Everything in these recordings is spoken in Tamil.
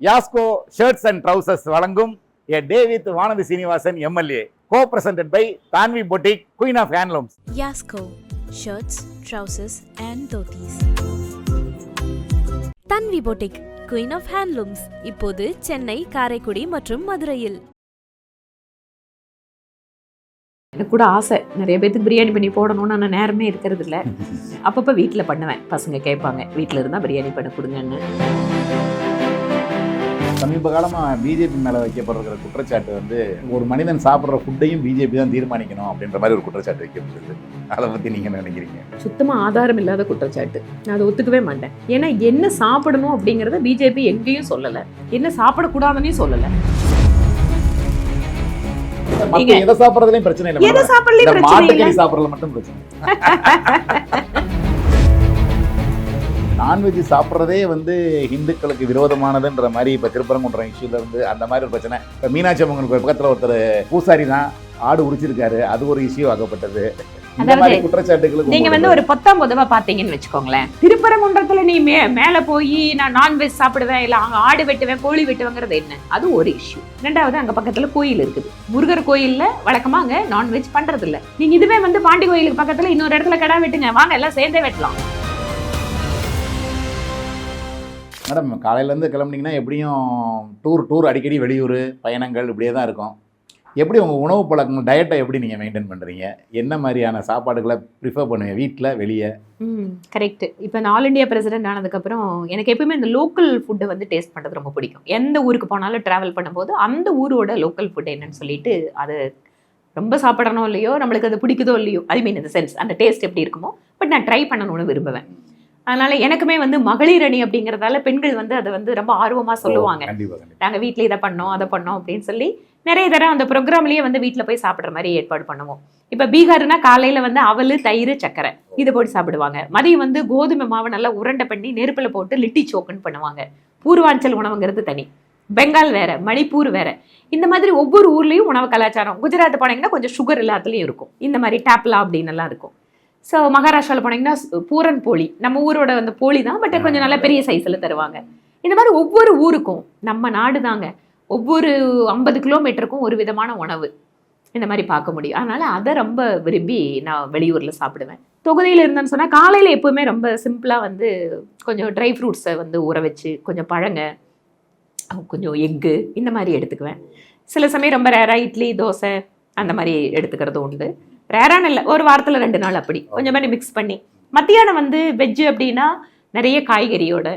யாஸ்கோ ஷர்ட்ஸ் அண்ட் ட்ரவுசர்ஸ் வழங்கும் A Day with Vanathi Srinivasan MLA, co-presented by Thanvi boutique, queen of handlooms. Yasco shirts, trousers and dhotis. Tanvi boutique, queen of handlooms, இப்போது சென்னை, காரைக்குடி மற்றும் மதுரையில். எனக்கு கூட ஆசை நிறைய பேருக்கு பிரியாணி பண்ணி போடணும்னு, ஆனால் நேரமே இருக்கிறது இல்லை. அப்பப்போ வீட்டில் பண்ணுவேன். பசங்க கேட்பாங்க, வீட்டில் இருந்தால் பிரியாணி பண்ண கொடுங்கன்னு. சமீப காலமாக பிஜேபி மேலே வைக்கப்படுற குற்றச்சாட்டு வந்து ஒரு மனிதன் சாப்பிட்ற ஃபுட்டையும் பிஜேபி தான் தீர்மானிக்கணும் அப்படின்ற மாதிரி ஒரு குற்றச்சாட்டு வைக்கப்படுது. அதை பற்றி நீங்கள் என்ன நினைக்கிறீங்க? சுத்தமாக ஆதாரம் இல்லாத குற்றச்சாட்டு. நான் அதை ஒத்துக்கவே மாட்டேன். ஏன்னா என்ன சாப்பிடணும் அப்படிங்கிறத பிஜேபி எங்கேயும் சொல்லலை, என்ன சாப்பிடக்கூடாதுன்னு சொல்லலை. எதை சாப்பிட்றதுலையும் பிரச்சனை இல்லை, எதை சாப்பிடலையும் பிரச்சனை இல்லை, சாப்பிட்றதுல மட்டும் பிரச்சனை. நான்வெஜ் சாப்பிட்றதே வந்து இந்துக்களுக்கு விரோதமானதுன்ற மாதிரி இப்போ திருப்பரங்குன்றம் இஷ்யூல இருந்து அந்த மாதிரி ஒரு பிரச்சனை. இப்போ மீனாட்சி அம்மன் பக்கத்தில் ஒருத்தர் பூசாரி தான் ஆடு உரிச்சிருக்காரு, அது ஒரு இஷ்யூ ஆகப்பட்டது. குற்றச்சாட்டுகளுக்கு நீங்க வந்து ஒரு 19 பாத்தீங்கன்னு வச்சுக்கோங்களேன், திருப்பரங்குன்றத்துல நீ மேல போய் நான் நான்வெஜ் சாப்பிடுவேன், இல்ல அங்க ஆடு வெட்டுவேன், கோழி வெட்டுவேங்கிறது என்ன, அது ஒரு இஷ்யூ. ரெண்டாவது, அங்க பக்கத்துல கோயில் இருக்குது, முருகர் கோயில்ல வழக்கமா அங்க நான்வெஜ் பண்றது இல்ல. நீங்க இதுவே வந்து பாண்டி கோயிலுக்கு பக்கத்துல இன்னொரு இடத்துல கடை வெட்டுங்க, வாங்க எல்லாம் சேர்ந்தே வெட்டலாம். மேடம், காலையிலேருந்து கிளம்புனீங்கன்னா எப்படியும் டூர் அடிக்கடி வெளியூர் பயணங்கள் இப்படியே தான் இருக்கும். எப்படி உங்கள் உணவு பழக்கம், டயட்டை எப்படி நீங்கள் மெயின்டைன் பண்ணுறீங்க? என்ன மாதிரியான சாப்பாடுகளை ப்ரிஃபர் பண்ணுவீங்க, வீட்டில் வெளியே? கரெக்ட். இப்போ நான் ஆல் இண்டியா பிரசிடென்ட் ஆனதுக்கப்புறம் எனக்கு எப்பவுமே இந்த லோக்கல் ஃபுட்டை வந்து டேஸ்ட் பண்ணுறது ரொம்ப பிடிக்கும். எந்த ஊருக்கு போனாலும் ட்ராவல் பண்ணும்போது அந்த ஊரோட லோக்கல் ஃபுட் என்னன்னு சொல்லிட்டு, அது ரொம்ப சாப்பிடணும் இல்லையோ, நம்மளுக்கு அது பிடிக்குதோ இல்லையோ, ஐ மீன் இந்த சென்ஸ் அந்த டேஸ்ட் எப்படி இருக்குமோ, பட் நான் ட்ரை பண்ணணும்னு விரும்புவேன். அதனால எனக்குமே வந்து மகளிர் அணி அப்படிங்கிறதால பெண்கள் வந்து அதை வந்து ரொம்ப ஆர்வமா சொல்லுவாங்க, நாங்க வீட்டுல இதை பண்ணோம் அதை பண்ணோம் அப்படின்னு சொல்லி நிறைய தடவை அந்த ப்ரோக்ராம்லயே வந்து வீட்டுல போய் சாப்பிட்ற மாதிரி ஏற்பாடு பண்ணுவோம். இப்ப பீகார்னா காலையில வந்து அவல், தயிர், சக்கரை இதை போட்டு சாப்பிடுவாங்க. மதியம் வந்து கோதுமை மாவு நல்லா உருண்டை பண்ணி நெருப்புல போட்டு லிட்டி சோக்குன்னு பண்ணுவாங்க. பூர்வாஞ்சல் உணவுங்கிறது தனி, பெங்கால் வேற, மணிப்பூர் வேற. இந்த மாதிரி ஒவ்வொரு ஊர்லயும் உணவு கலாச்சாரம். குஜராத் போனீங்கன்னா கொஞ்சம் சுகர் எல்லாத்துலயும் இருக்கும், இந்த மாதிரி டேப்லா அப்படின்னு எல்லாம் இருக்கும். ஸோ மகாராஷ்டிராவில் போனீங்கன்னா பூரன் போலி, நம்ம ஊரோட அந்த போலி தான், பட் கொஞ்சம் நல்ல பெரிய சைஸில் தருவாங்க. இந்த மாதிரி ஒவ்வொரு ஊருக்கும், நம்ம நாடு தாங்க, ஒவ்வொரு 50 கிலோமீட்டருக்கும் ஒரு விதமான உணவு இந்த மாதிரி பார்க்க முடியும். அதனால அதை ரொம்ப விரும்பி நான் வெளியூரில் சாப்பிடுவேன். தொகுதியில் இருந்தேன்னு சொன்னால் காலையில் எப்போவுமே ரொம்ப சிம்பிளாக வந்து கொஞ்சம் ட்ரை ஃப்ரூட்ஸை வந்து ஊற வச்சு, கொஞ்சம் பழங்க, கொஞ்சம் எக்கு இந்த மாதிரி எடுத்துக்குவேன். சில சமயம் ரொம்ப ரேராக இட்லி, தோசை அந்த மாதிரி எடுத்துக்கிறது உண்டு. ரேரான இல்லை, ஒரு வாரத்தில் 2 நாள் அப்படி கொஞ்சம் மாதிரி மிக்ஸ் பண்ணி. மத்தியானம் வந்து வெஜ்ஜு அப்படின்னா நிறைய காய்கறியோட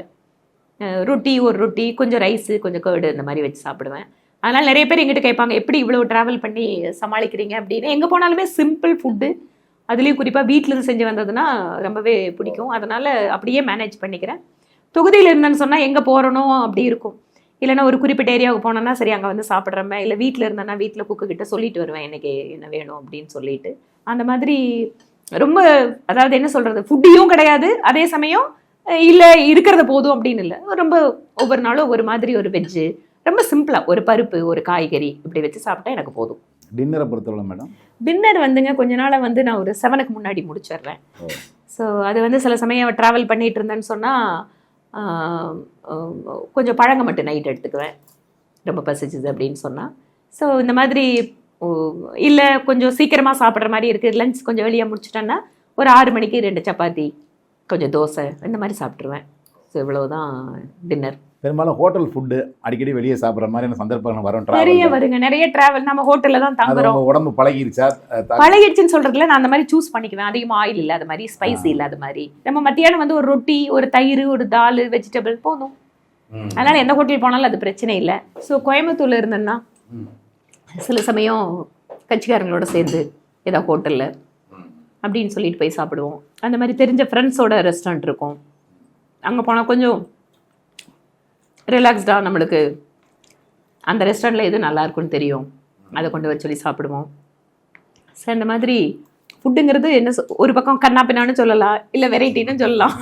ரொட்டி, ஒரு ரொட்டி, கொஞ்சம் ரைஸு, கொஞ்சம் கேர்டு இந்த மாதிரி வச்சு சாப்பிடுவேன். அதனால் நிறைய பேர் எங்கிட்ட கேட்பாங்க, எப்படி இவ்வளோ ட்ராவல் பண்ணி சமாளிக்கிறீங்க அப்படின்னு. எங்கே போனாலுமே சிம்பிள் ஃபுட்டு, அதுலேயும் குறிப்பாக வீட்டிலேருந்து செஞ்சு வந்ததுன்னா ரொம்பவே பிடிக்கும். அதனால் அப்படியே மேனேஜ் பண்ணிக்கிறேன். தொகுதியில் இருந்தேன்னு சொன்னால் எங்கே போகிறனோ அப்படி இருக்கும். இல்லைன்னா ஒரு குறிப்பிட்ட ஏரியாவுக்கு போனோன்னா சரி அங்கே வந்து சாப்பிட்றமே, இல்லை வீட்டில் இருந்தேன்னா வீட்டில் குக்குக்கிட்ட சொல்லிட்டு வருவேன் எனக்கு என்ன வேணும் அப்படின்னு சொல்லிட்டு. அந்த மாதிரி ரொம்ப, அதாவது என்ன சொல்கிறது, ஃபுட்டியும் கிடையாது, அதே சமயம் இல்லை இருக்கிறத போதும் அப்படின்னு இல்லை. ரொம்ப ஒவ்வொரு நாளும் ஒரு மாதிரி ஒரு வெஜ்ஜு, ரொம்ப சிம்பிளாக ஒரு பருப்பு, ஒரு காய்கறி இப்படி வச்சு சாப்பிட்டா எனக்கு போதும். டின்னரை பொறுத்தவரை மேடம், டின்னர் வந்துங்க கொஞ்ச நாளாக வந்து நான் ஒரு 7க்கு முன்னாடி முடிச்சிடுறேன். ஸோ அது வந்து சில சமயம் ட்ராவல் பண்ணிட்டு இருந்தேன்னு சொன்னால் கொஞ்சம் பழங்க மட்டும் நைட் எடுத்துக்குவேன், ரொம்ப பசிச்சுது அப்படின்னு சொன்னால். ஸோ இந்த மாதிரி இல்லை கொஞ்சம் சீக்கிரமாக சாப்பிட்ற மாதிரி இருக்குது, லஞ்ச் கொஞ்சம் வெளியே முடிச்சிட்டேன்னா ஒரு 6 மணிக்கு 2 சப்பாத்தி, கொஞ்சம் தோசை இந்த மாதிரி சாப்பிட்ருவேன். ஸோ இவ்வளவுதான் டின்னர். பெரும்பாலும் ஹோட்டல் ஃபுட்டு அடிக்கடி வெளியே சாப்பிட்ற மாதிரியான சந்தர்ப்பங்கள் வரும், நிறைய வருங்க, நிறைய டிராவல். நம்ம ஹோட்டலில் தான் தங்குறோம். உடம்பு பழகிருச்சா? பழகிடுச்சுன்னு சொல்றதுல நான் அந்த மாதிரி சூஸ் பண்ணிக்குவேன். அதிகமாக ஆயில் இல்லாத மாதிரி, ஸ்பைசி இல்லாத மாதிரி. நம்ம மத்தியானம் வந்து ஒரு ரொட்டி, ஒரு தயிர், ஒரு தால், வெஜிடபிள் போதும். அதனால எந்த ஹோட்டல் போனாலும் அது பிரச்சனை இல்லை. ஸோ கோயம்புத்தூர்ல இருந்தேன்னா சில சமயம் கட்சிக்காரங்களோட சேர்ந்து ஏதாவது ஹோட்டலில் அப்படின்னு சொல்லிட்டு போய் சாப்பிடுவோம். அந்த மாதிரி தெரிஞ்ச ஃப்ரெண்ட்ஸோட ரெஸ்டாரண்ட் இருக்கும், அங்கே போனால் கொஞ்சம் ரிலாக்ஸ்டாக நம்மளுக்கு அந்த ரெஸ்டாரண்ட்டில் எது நல்லா இருக்குன்னு தெரியும், அதை கொண்டு வர சொல்லி சாப்பிடுவோம். ஸோ இந்த மாதிரி ஃபுட்டுங்கிறது என்ன ஒரு பக்கம் கண்ணா பின்னான்னு சொல்லலாம், இல்லை வெரைட்டின்னு சொல்லலாம்,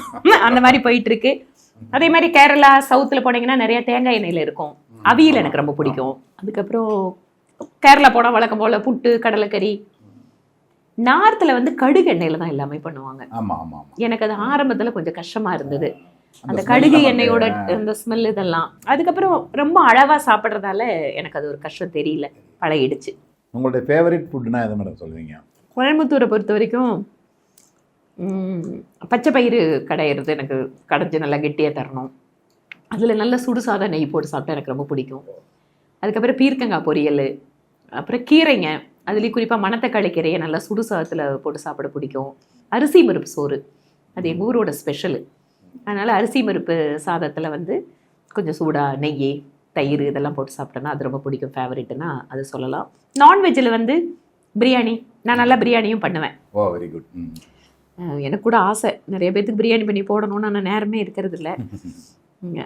அந்த மாதிரி போயிட்டுருக்கு. அதே மாதிரி கேரளா சவுத்தில் போனீங்கன்னா நிறைய தேங்காய் எண்ணெயில் இருக்கும், அவியல் எனக்கு ரொம்ப பிடிக்கும். அதுக்கப்புறம் கேரளா போனால் வழக்கம் போல் புட்டு, கடலைக்கறி. நார்த்தில் வந்து கடுகு எண்ணெயில் தான் எல்லாமே பண்ணுவாங்க. எனக்கு அது ஆரம்பத்தில் கொஞ்சம் கஷ்டமாக இருந்தது. அந்த கடுகு எண்ணெயோட அந்த ஸ்மெல் இதெல்லாம். அதுக்கப்புறம் ரொம்ப அளவா சாப்பிட்றதால எனக்கு அது ஒரு கஷ்டம் தெரியல, பழகிடுச்சு. உங்களுடைய ஃபேவரட் ஃபுட்னா எது மேடம் சொல்லுவீங்க? கோயம்புத்தூரை பொறுத்த வரைக்கும் பச்சை பயிறு கடையிறது எனக்கு கடைஞ்சி நல்லா கெட்டியாக தரணும். அதில் நல்ல சுடுசாத நெய் போட்டு சாப்பிட்டா எனக்கு ரொம்ப பிடிக்கும். அதுக்கப்புறம் பீர்க்கங்காய் பொரியல், அப்புறம் கீரைங்க, அதுலேயும் குறிப்பாக மணத்தக்காளி கீரையை நல்லா சுடுசாதத்தில் போட்டு சாப்பிட பிடிக்கும். அரிசி பருப்பு சோறு அது எங்கள் ஊரோட ஸ்பெஷலு. அதனால் அரிசி பருப்பு சாதத்தில் வந்து கொஞ்சம் சூடாக நெய் தயிர் இதெல்லாம் போட்டு சாப்பிட்டேன்னா அது ரொம்ப பிடிக்கும். ஃபேவரெட்டுன்னா அது சொல்லலாம். நான்வெஜ்ஜில் வந்து பிரியாணி, நான் நல்லா பிரியாணியும் பண்ணுவேன். ஓ வெரி குட். எனக்கு கூட ஆசை நிறைய பேத்துக்கு பிரியாணி பண்ணி போடணும்னு, ஆனால் நேரமே இருக்கிறது இல்லை.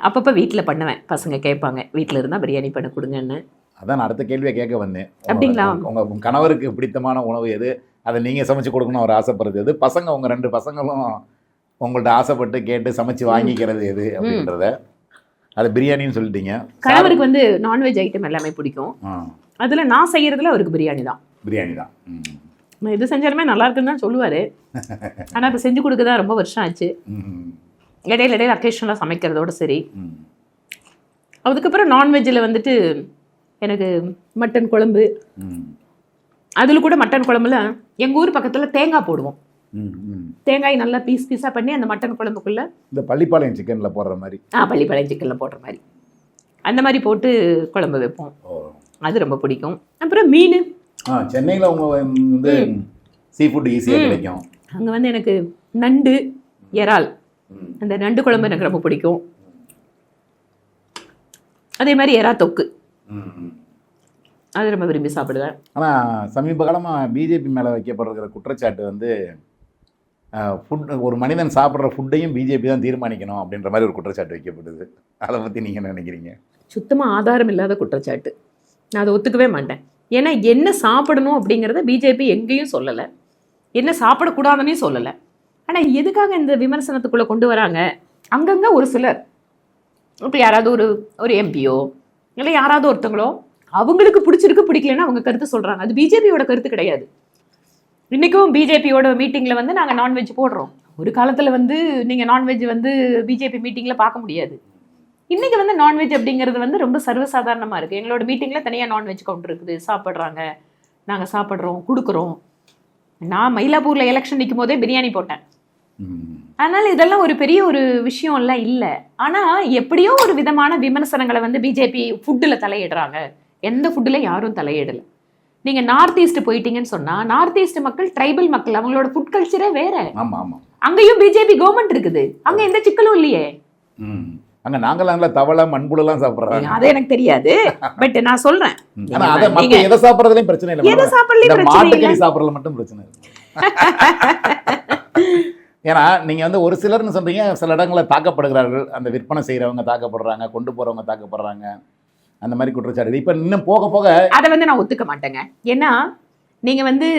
அப்பப்போ வீட்டில் பண்ணுவேன், பசங்க கேட்பாங்க வீட்டில் இருந்தால் பிரியாணி பண்ண கொடுங்கன்னு. அதான் நான் அடுத்த கேள்வியை கேட்க வந்தேன். அப்படிங்களா? உங்கள் கணவருக்கு பிடித்தமான உணவு எது, அதை நீங்கள் சமைச்சு கொடுக்கணும் அவர் ஆசைப்படுறது எது, பசங்க உங்கள் 2 பசங்களும் உங்கள்ட்ட ஆசைப்பட்டு கேட்டு சமைச்சு வாங்கிக்கிறது எது அப்படின்றத, அது பிரியாணின்னு சொல்லிட்டீங்க. கணவருக்கு வந்து நான்வெஜ் ஐட்டம் எல்லாமே பிடிக்கும். அதில் நான் செய்கிறதுல அவருக்கு பிரியாணி தான். பிரியாணி தான். நான் எது செஞ்சாலுமே நல்லா இருக்குன்னு தான் சொல்லுவார். ஆனால் இப்போ செஞ்சு கொடுக்க தான் ரொம்ப வருஷம் ஆச்சு. இடையில அக்கேஷனலாக சமைக்கிறதோட சரி. அதுக்கப்புறம் நான்வெஜ்ஜில் வந்துட்டு எனக்கு மட்டன் குழம்பு, அதில் கூட மட்டன் குழம்புல எங்கள் ஊர் பக்கத்தில் தேங்காய் போடுவோம். தேங்காய் நல்லா பீஸாக பண்ணி அந்த மட்டன் குழம்புக்குள்ளே இந்த பள்ளிப்பாளையம் சிக்கனில் போடுற மாதிரி, பள்ளிப்பாளையம் சிக்கனில் போடுற மாதிரி அந்த மாதிரி போட்டு குழம்பு வைப்போம். அது ரொம்ப பிடிக்கும். அப்புறம் மீன், சென்னையில் அவங்க வந்து சீ ஃபுட் ஈஸியாக கிடைக்கும். அங்கே வந்து எனக்கு நண்டு, இறால், அந்த நண்டு குழம்பு எனக்கு ரொம்ப பிடிக்கும். அதே மாதிரி எறா தொக்கு அது ரொம்ப விரும்பி சாப்பிடுவேன். ஆனால் சமீப காலமாக பிஜேபி மேலே வைக்கப்படுற குற்றச்சாட்டு வந்து ஃபுட், ஒரு மனிதன் சாப்பிட்ற ஃபுட்டையும் பிஜேபி தான் தீர்மானிக்கணும் அப்படின்ற மாதிரி ஒரு குற்றச்சாட்டு வைக்கப்படுது. அதை பற்றி நீங்கள் என்ன நினைக்கிறீங்க? சுத்தமாக ஆதாரம் இல்லாத குற்றச்சாட்டு. நான் அதை ஒத்துக்கவே மாட்டேன். ஏன்னா என்ன சாப்பிடணும் அப்படிங்கிறத பிஜேபி எங்கேயும் சொல்லலை, என்ன சாப்பிடக்கூடாதுன்னே சொல்லலை. ஆனால் எதுக்காக இந்த விமர்சனத்துக்குள்ளே கொண்டு வராங்க? அங்கங்கே ஒரு சிலர், இப்போ யாராவது ஒரு எம்பியோ இல்லை யாராவது ஒருத்தங்களோ அவங்களுக்கு பிடிச்சிருக்கு பிடிக்கலன்னா அவங்க கருத்து சொல்கிறாங்க. அது பிஜேபியோட கருத்து கிடையாது. இன்றைக்கும் பிஜேபியோட மீட்டிங்கில் வந்து நாங்கள் நான்வெஜ் போடுறோம். ஒரு காலத்தில் வந்து நீங்கள் நான்வெஜ் வந்து பிஜேபி மீட்டிங்கில் பார்க்க முடியாது. இன்றைக்கி வந்து நான்வெஜ் அப்படிங்கிறது வந்து ரொம்ப சர்வசாதாரணமாக இருக்குது. எங்களோட மீட்டிங்கில் தனியாக நான்வெஜ் கவுண்டர் இருக்குது, சாப்பிட்றாங்க, நாங்கள் சாப்பிட்றோம், கொடுக்குறோம். நான் மயிலாப்பூரில் எலெக்ஷன் நிற்கும் போதே பிரியாணி போட்டேன். அதனால் இதெல்லாம் ஒரு பெரிய ஒரு விஷயம்லாம் இல்லை. ஆனால் எப்படியோ ஒரு விதமான விமர்சனங்களை வந்து பிஜேபி ஃபுட்டில் தலையிடுறாங்க. எந்த ஃபுட்டில் யாரும் தலையிடலை. நீங்கள் நார்த் ஈஸ்ட் போயிட்டீங்கன்னு சொன்னால் நார்த் ஈஸ்ட் மக்கள் ட்ரைபல் மக்கள், அவங்களோட ஃபுட் கல்ச்சரே வேற. அங்கேயும் பிஜேபி கவர்மெண்ட் இருக்குது, அங்கே எந்த சிக்கலும் இல்லையே. அங்க நாங்களாம் தவளை மண்புழுலாம் சாப்பிடுறாங்க, அது எனக்கு தெரியாது. பட் நான் சொல்றேன், எதை சாப்பிடுறதுலயும் பிரச்சனை இல்லை, எதை சாப்பிடலையும் மாட்டுக்கறி சாப்பிடறதுல மட்டும் பிரச்சனை இருக்கு. ஏன்னா நீங்க வந்து ஒரு சிலர்னு சொல்றீங்க, சில இடங்களில் தாக்கப்படுகிறார்கள், அந்த விற்பனை செய்யறவங்க தாக்கப்படுறாங்க, கொண்டு போறவங்க தாக்கப்படுறாங்க, அந்த மாதிரி குற்றச்சாட்டு. இப்ப இன்னும் போக போக அதை வந்து நான் ஒத்துக்க மாட்டேங்க. ஏன்னா நீங்க வந்து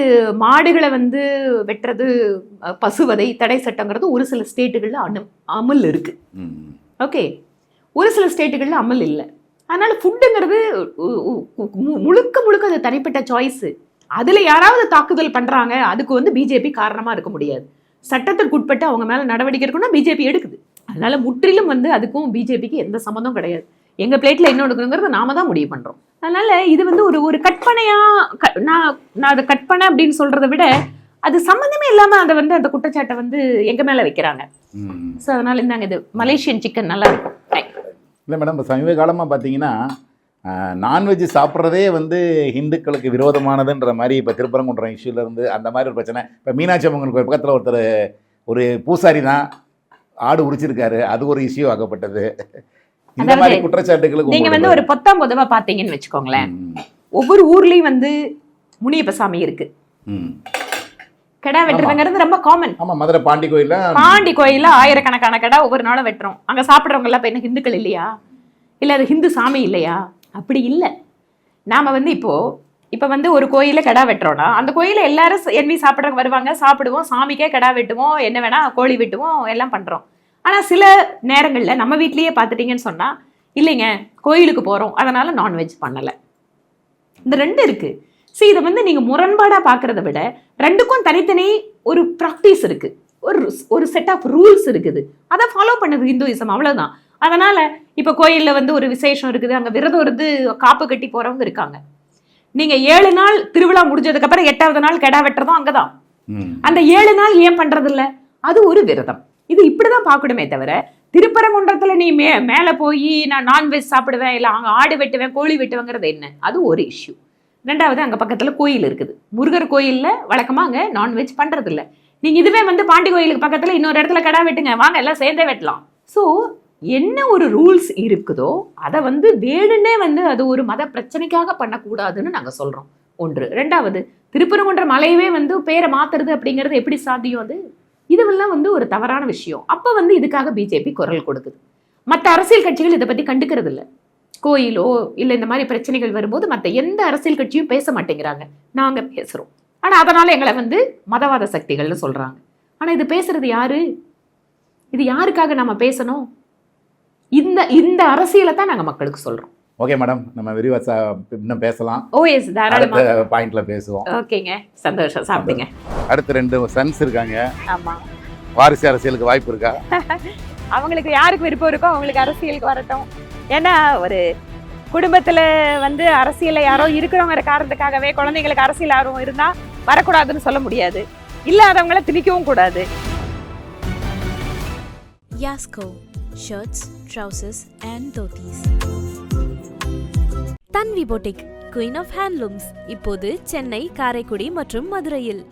மாடுகளை வந்து வெட்டுறது, பசுவதை தடை சட்டங்கிறது ஒரு சில ஸ்டேட்டுகள்ல அமல் இருக்கு. ஓகே, ஒரு சில ஸ்டேட்டுகள்ல அமல் இல்லை. அதனால ஃபுட்டுங்கிறது முழுக்க முழுக்க அது தனிப்பட்ட சாய்ஸ். அதுல யாராவது தாக்குதல் பண்றாங்க, அதுக்கு வந்து பிஜேபி காரணமா இருக்க முடியாது. சட்டத்திற்கு உட்பட்டு அவங்க மேல நடவடிக்கை எடுக்கணும்னா பிஜேபி எடுக்குது. அதனால முற்றிலும் வந்து அதுக்கும் பிஜேபிக்கு எந்த சம்மந்தம் கிடையாது. எங்க பிளேட்ல என்ன எடுக்கணுங்கிறத நாம தான் முடிவு பண்றோம். அதனால இது வந்து ஒரு கற்பனையா, நான் அதை கற்பனை அப்படின்னு சொல்றதை விட அது சம்மந்தமே இல்லாம அதை வந்து அந்த குற்றச்சாட்டை வந்து எங்க மேல வைக்கிறாங்க. ஸோ அதனால இருந்தாங்க, இது மலேசியன் சிக்கன் நல்லா இருக்கும். இல்லை மேடம், இப்போ சமீப காலமாக பார்த்தீங்கன்னா நான்வெஜ் சாப்பிட்றதே வந்து ஹிந்துக்களுக்கு விரோதமானதுன்ற மாதிரி இப்போ திருப்பரங்குன்றம் இஷ்யூலேருந்து அந்த மாதிரி ஒரு பிரச்சனை. இப்போ மீனாட்சி அம்மன் கோயில் பக்கத்தில் ஒருத்தர் ஒரு பூசாரி தான் ஆடு உரிச்சிருக்காரு, அது ஒரு இஷ்யூ ஆகப்பட்டது. இந்த மாதிரி குற்றச்சாட்டுகளுக்கு நீங்க வந்து ஒரு 19 பார்த்தீங்கன்னு வச்சுக்கோங்களேன், ஒவ்வொரு ஊர்லயும் வந்து முனியப்ப சாமி இருக்கு. கடா வெட்டுறதுங்கிறது ரொம்ப காமன். ஆமா, மதுரை பாண்டி கோயில்ல ஆயிரக்கணக்கான கடை ஒவ்வொரு நாளும் வெட்டுறோம். அங்க சாப்பிட்றவங்க எல்லாம் என்ன ஹிந்துக்கள் இல்லையா, இல்ல அது ஹிந்து சாமி இல்லையா? அப்படி இல்லை. நாம வந்து இப்போ வந்து ஒரு கோயில கடா வெட்டுறோம்னா அந்த கோயில எல்லாரும் எண்ணி சாப்பிட்றவங்க வருவாங்க, சாப்பிடுவோம், சாமிக்கே கடா வெட்டுவோம், என்ன வேணா கோழி வெட்டுவோம், எல்லாம் பண்றோம். ஆனா சில நேரங்கள்ல நம்ம வீட்லயே பார்த்துட்டீங்கன்னு சொன்னா, இல்லைங்க கோயிலுக்கு போறோம் அதனால நான்வெஜ் பண்ணல. இந்த ரெண்டு இருக்கு. இதை வந்து நீங்க முரண்பாடா பாக்குறத விட ரெண்டுக்கும் தனித்தனி ஒரு ப்ராக்டிஸ் இருக்கு, ஒரு செட் ஆஃப் ரூல்ஸ் இருக்குது, அதை ஃபாலோ பண்ணுது இந்துயிசம், அவ்வளவுதான். அதனால இப்ப கோயில்ல வந்து ஒரு விசேஷம் இருக்குது, அங்க விரதம் இருந்து காப்பு கட்டி போறவங்க இருக்காங்க. நீங்க 7 நாள் திருவிழா முடிஞ்சதுக்கு அப்புறம் 8வது நாள் கெடா வெட்டுறதும் அங்கதான். அந்த 7 நாள் ஏன் பண்றது இல்ல? அது ஒரு விரதம். இது இப்படிதான் பார்க்கணுமே தவிர, திருப்பரங்குன்றத்துல நீ மேல போய் நான் நான்வெஜ் சாப்பிடுவேன், இல்ல அங்க ஆடு வெட்டுவேன், கோழி வெட்டுவேங்கிறது என்ன? அது ஒரு இஷ்யூ. 2வது, அங்க பக்கத்துல கோயில் இருக்குது, முருகர் கோயில்ல வழக்கமா அங்க நான்வெஜ் பண்றது இல்ல. நீங்க இதுவே வந்து பாண்டி கோயிலுக்கு பக்கத்துல இன்னொரு இடத்துல கடா வெட்டுங்க, வாங்க எல்லாம் சேர்ந்தே வெட்டலாம். சோ என்ன ஒரு ரூல்ஸ் இருக்குதோ அதை வந்து வேணுன்னே வந்து அது ஒரு மத பிரச்சனைக்காக பண்ணக்கூடாதுன்னு நாங்க சொல்றோம். 1. 2வது, திருப்பரங்குன்ற மலையவே வந்து பேரை மாத்துறது அப்படிங்கிறது எப்படி சாத்தியம்? அது இதுவெல்லாம் வந்து ஒரு தவறான விஷயம். அப்ப வந்து இதுக்காக பிஜேபி குரல் கொடுக்குது. மற்ற அரசியல் கட்சிகள் இதை பத்தி கண்டுக்கிறது இல்லை. கோயிலோ இல்ல இந்த மாதிரி பிரச்சனைகள் வரும்போது மற்ற எந்த அரசியல் கட்சியும் பேச மாட்டேங்கிறாங்க, நாங்க பேசுறோம். ஆனா அதனால எங்களை வந்து மதவாத சக்திகள்னு சொல்றாங்க. ஆனா இது பேசுறது யாரு? இது யாருக்காக நம்ம பேசணும்? இந்த அரசியலை தான் நாங்க மக்களுக்கு சொல்றோம். ஓகே மேடம், நம்ம விரிவா இன்னும் பேசலாம். எஸ், தாராளமா. அடுத்த பாயிண்ட்ல பேசுவோம். ஓகேங்க, சந்தோஷம். சாப்பிடுங்க. அடுத்து 2 சன்ஸ் இருக்காங்க. ஆமா. வாரிசு அரசியலுக்கு வாய்ப்பு இருக்கா? அவங்களுக்கு யாருக்கு விருப்பம் இருக்கோ அவங்களுக்கு அரசியலுக்கு வரட்டும். ஏன்னா ஒரு குடும்பத்துல வந்து அரசியல்ல யாரோ இருக்கிறவங்கிற காரணத்துக்காகவே குழந்தைங்களுக்கு அரசியல் ஆர்வம் இருந்தா வரக்கூடாதுன்னு சொல்ல முடியாது, இல்லாதவங்கள திணிக்கவும் கூடாது. Yasco shirts, trousers and dhotis. Tanvi boutique, queen of handlooms இப்போது சென்னை, காரைக்குடி மற்றும் மதுரையில்.